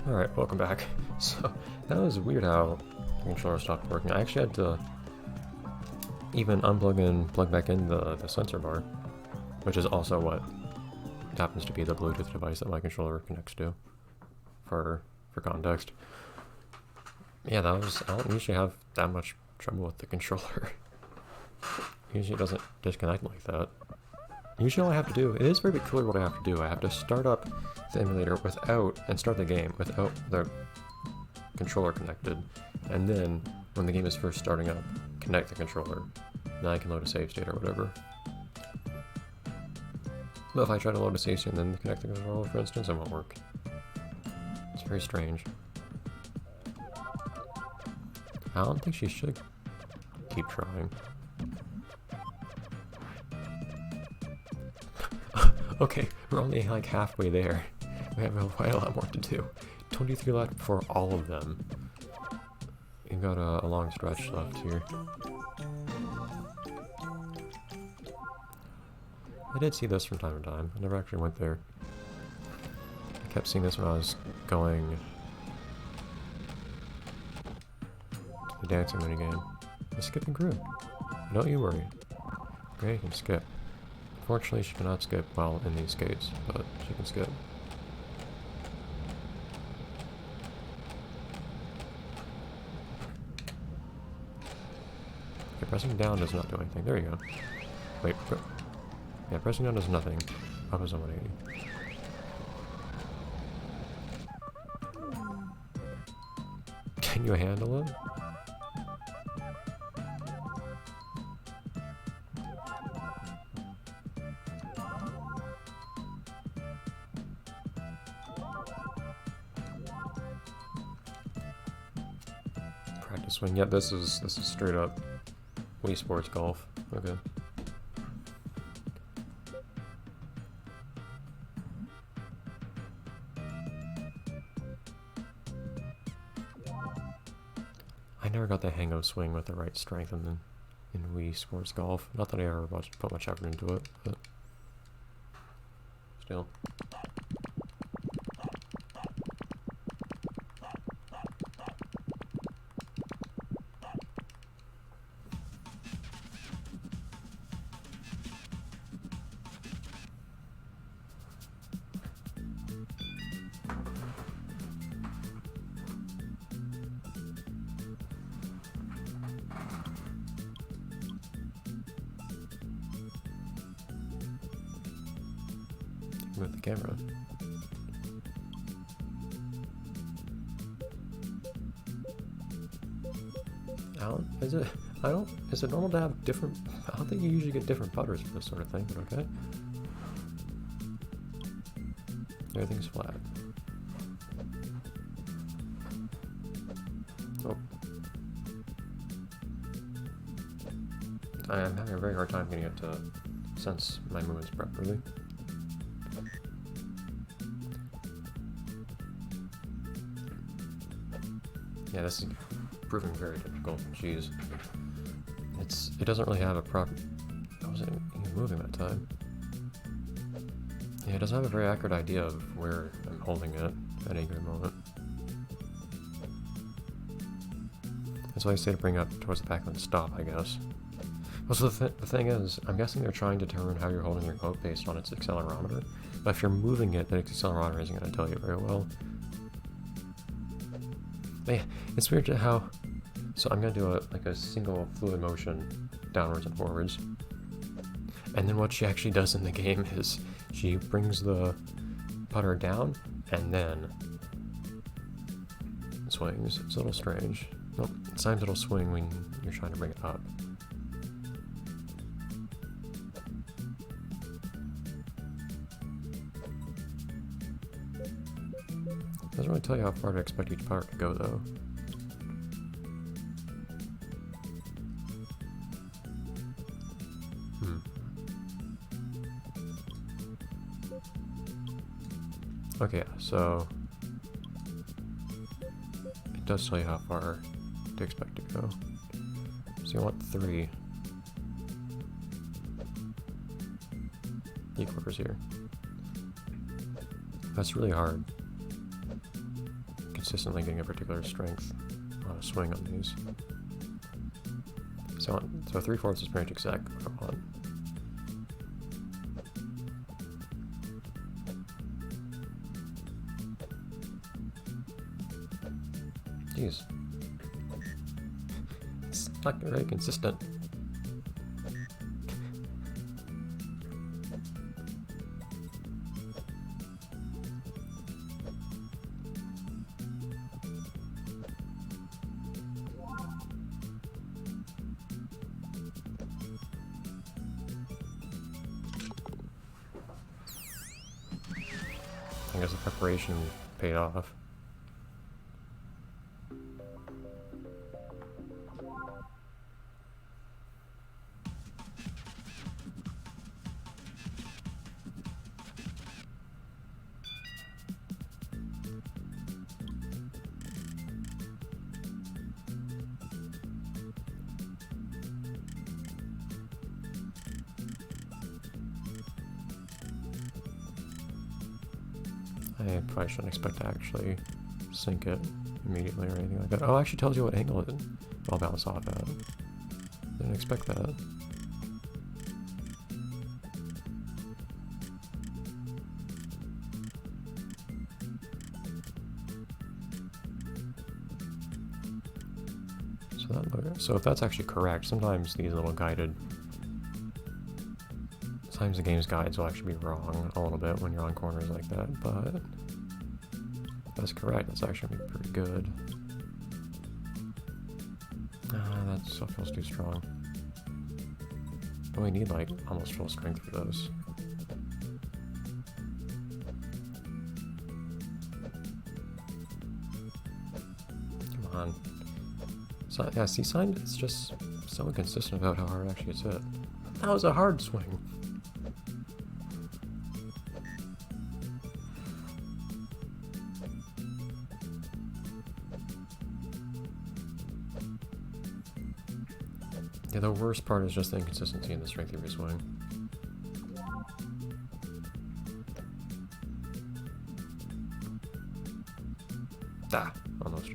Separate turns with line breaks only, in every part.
Alright, welcome back. So, that was weird how the controller stopped working. I actually had to even unplug and plug back in the sensor bar, which is also what happens to be the Bluetooth device that my controller connects to, for context. Yeah, I don't usually have that much trouble with the controller. Usually it doesn't disconnect like that. Usually all I have to do, it is very peculiar what I have to do. I have to start up the emulator and start the game without the controller connected. And then, when the game is first starting up, connect the controller. Now I can load a save state or whatever. But if I try to load a save state and then connect the controller, for instance, it won't work. It's very strange. I don't think she should keep trying. Okay, we're only like halfway there. We have quite a lot more to do. 23 left for all of them. We've got a long stretch left here. I did see this from time to time. I never actually went there. I kept seeing this when I was going to the dancing minigame. The skipping crew. Don't you worry. Granny can skip. Unfortunately, she cannot skip while in these skates, but she can skip. Okay, pressing down does not do anything. There you go. Wait, yeah, pressing down does nothing. Up is on 180. Can you handle it? Practice swing. Yep, this is straight up Wii Sports Golf. Okay. I never got the hang of swing with the right strength in Wii Sports Golf. Not that I ever put much effort into it, but still. With the camera. Is it normal to have different, I don't think you usually get different putters for this sort of thing, but okay. Everything's flat. Oh. I'm having a very hard time getting it to sense my movements properly. Yeah, this is proving very difficult. Jeez. It doesn't really have a proper... I wasn't even moving that time. Yeah, it doesn't have a very accurate idea of where I'm holding it at any given moment. That's why I say to bring it up towards the back and stop, I guess. Also, the thing is, I'm guessing they're trying to determine how you're holding your remote based on its accelerometer. But if you're moving it, the accelerometer isn't going to tell you very well. Yeah, it's weird how... So I'm going to do a single fluid motion downwards and forwards. And then what she actually does in the game is she brings the putter down and then swings. It's a little strange. Nope, sometimes it'll swing when you're trying to bring it up. Doesn't really tell you how far to expect each putter to go, though. Okay, so it does tell you how far to expect to go. So you want 3 equals here. That's really hard. consistently getting a particular strength on a swing on these. So 3/4 is pretty much exactly what I want. Jeez. It's not very consistent. I guess the preparation paid off. I probably shouldn't expect to actually sink it immediately or anything like that. Oh, it actually tells you what angle I'll bounce off at. Didn't expect that. So if that's actually correct, sometimes these little guided... Sometimes the game's guides will actually be wrong a little bit when you're on corners like that, but if that's correct, that's actually gonna be pretty good. That still feels too strong. I only need like almost full strength for those. Come on. So, yeah, see, sign, it's just so inconsistent about how hard it actually gets hit. That was a hard swing. Yeah, the worst part is just the inconsistency in the strength of your swing. Ah, almost.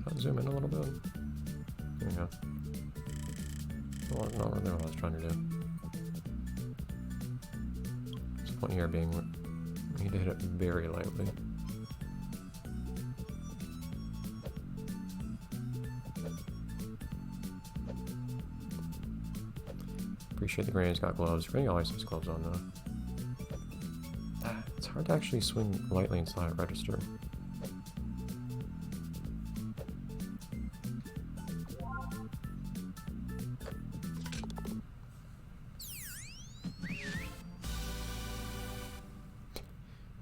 I'll zoom in a little bit. There we go. Well, not really what I was trying to do. This point here being... I need to hit it very lightly. Appreciate the Granny's got gloves. Granny always has gloves on though. It's hard to actually swing lightly inside a register.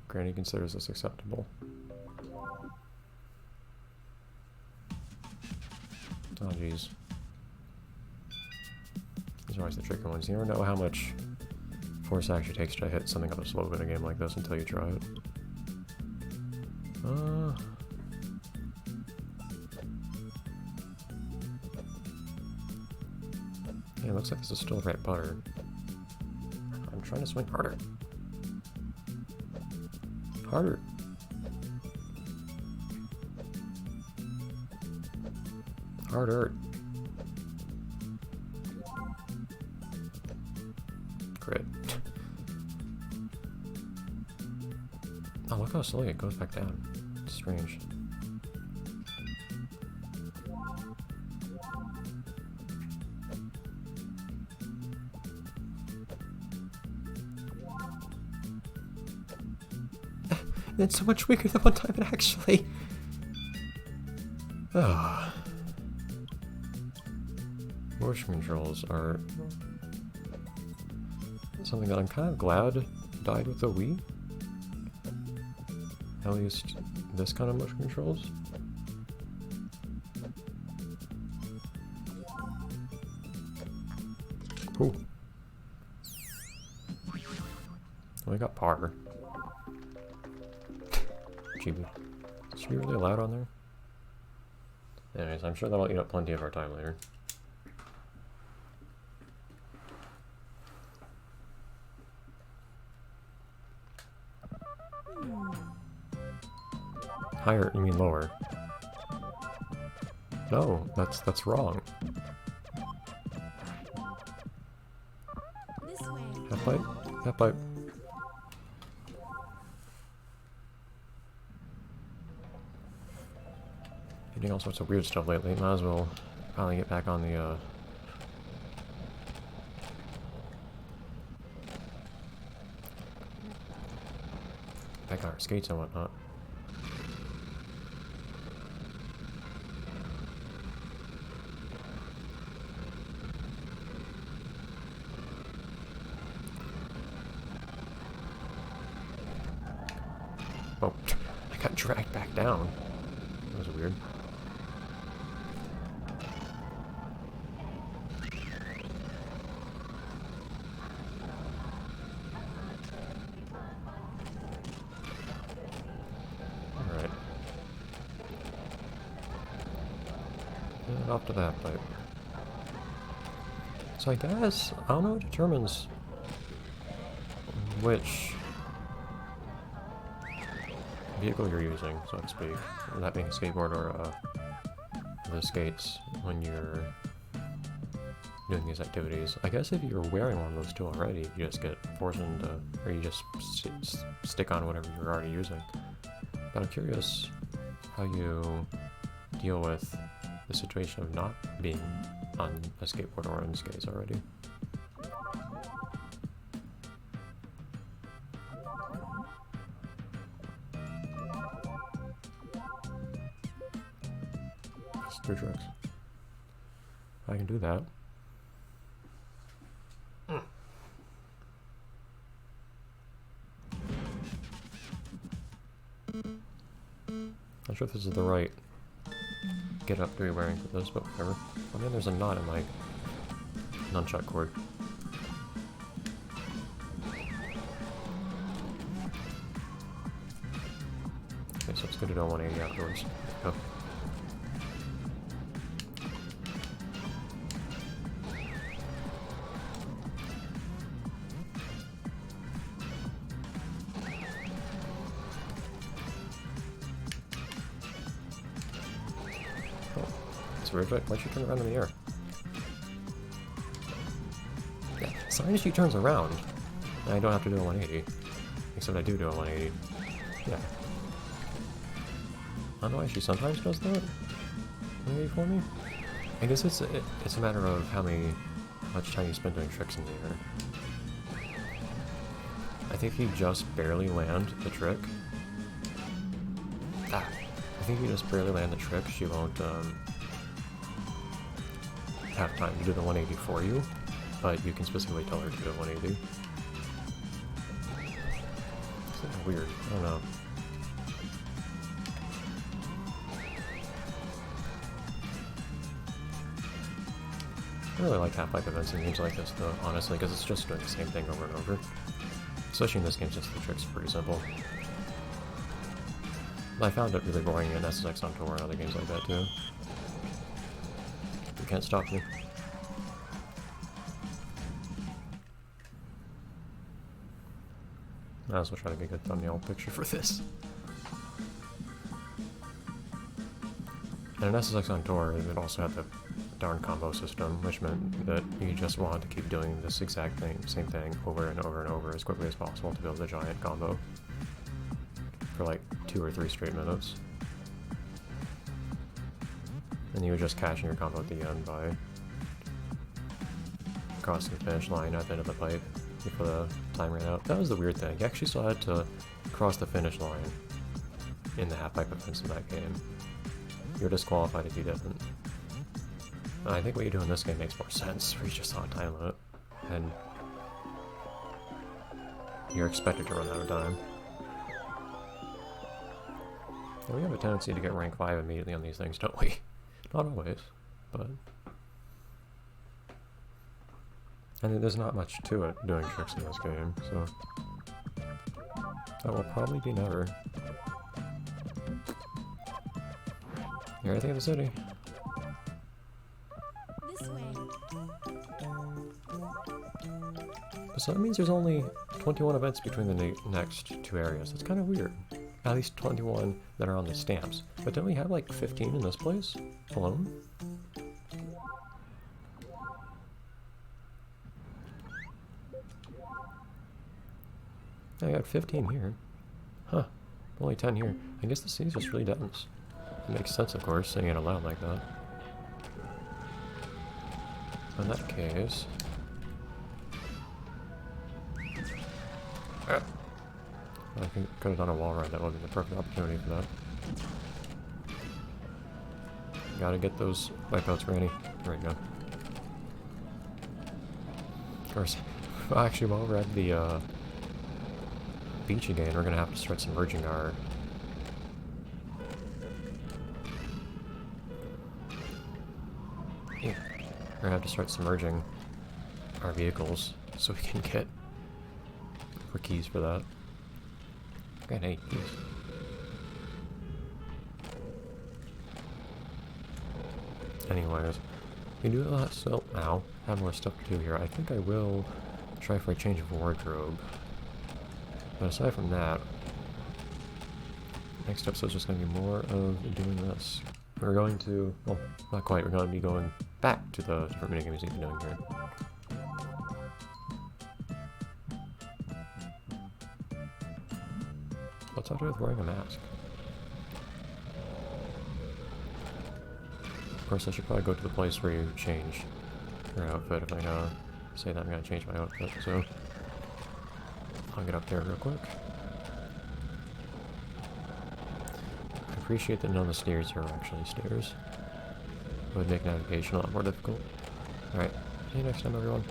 Granny considers this acceptable. Oh jeez. These are always the tricky ones. You never know how much force it actually takes to hit something on a slope in a game like this until you try it. Yeah, it looks like this is still the right putter. I'm trying to swing harder. Harder. Harder. Great. Oh, look how slowly it goes back down. It's strange. It's so much weaker than one time it actually... Oh. Motion controls are something that I'm kind of glad died with the Wii. At least this kind of motion controls. Ooh. Oh, I got par. Should be really loud on there? Anyways, I'm sure that'll eat up plenty of our time later. Higher, you mean lower? No, that's wrong.
This way.
Half pipe? Half pipe. Getting all sorts of weird stuff lately. Might as well finally get back on the back on our skates and whatnot. Oh, I got dragged back down. That was weird. Alright. And off to that pipe. So I guess, I don't know what determines which vehicle you're using, so to speak. That being a skateboard or the skates when you're doing these activities. I guess if you're wearing one of those two already, you just get forced into, or you just stick on whatever you're already using. But I'm curious how you deal with the situation of not being on a skateboard or on skates already. Just 3 tricks. I can do that. Not sure if this is the right get up to be wearing for this, but whatever. I mean, there's a knot in my nunchuck cord. Okay, so it's good to do a 180 afterwards. Go. It's weird, right? Why'd she turn around in the air? Yeah, as long as she turns around, I don't have to do a 180. Except I do a 180. Yeah. I don't know why she sometimes does that. 180 for me? I guess it's a matter of how much time you spend doing tricks in the air. I think if you just barely land the trick... I think if you just barely land the trick, she won't, have time to do the 180 for you, but you can specifically tell her to do a 180. It's a little weird, I don't know. I really like half-pipe events in games like this though, honestly, because it's just doing the same thing over and over. Especially in this game since the tricks are pretty simple. I found it really boring in SSX on Tour and other games like that too. You can't stop me. Might as well try to get a good thumbnail picture for this. And in SSX on Tour, it also had the darn combo system, which meant that you just wanted to keep doing this exact same thing over and over and over as quickly as possible to build a giant combo for like 2 or 3 straight minutes. And you would just cash in your combo at the end by crossing the finish line at the end of the pipe before the time ran out. That was the weird thing. You actually still had to cross the finish line in the half-pipe events in that game. You're disqualified if you didn't. I think what you do in this game makes more sense, where you just saw a time limit, and you're expected to run out of time. And we have a tendency to get rank 5 immediately on these things, don't we? Not always, but... I mean, there's not much to it doing tricks in this game, so... That will probably be never. You're at the end of the city.
This way.
So that means there's only 21 events between the next two areas. That's kind of weird. At least 21 that are on the stamps. But don't we have like 15 in this place alone? I got 15 here. Huh. Only 10 here. I guess the city's just really dense. It makes sense, of course, saying it aloud like that. In that case... I could have done a wall ride. That would have been the perfect opportunity for that. Gotta get those wipeouts ready. There we go. Of course, actually, while we're at the beach again, we're gonna have to start submerging our... Yeah. We're gonna have to start submerging our vehicles so we can get for keys for that. Got 8 keys. Anyways, we do still now have more stuff to do here. I think I will try for a change of wardrobe. But aside from that, next episode is just going to be more of doing this. We're going to, well, not quite, we're going to be going back to the different minigames we've been doing here. What's up with wearing a mask? Of course, I should probably go to the place where you change your outfit if I gotta say that I'm gonna change my outfit, so I'll get up there real quick. I appreciate that none of the stairs here are actually stairs. It would make navigation a lot more difficult. Alright, see you next time, everyone.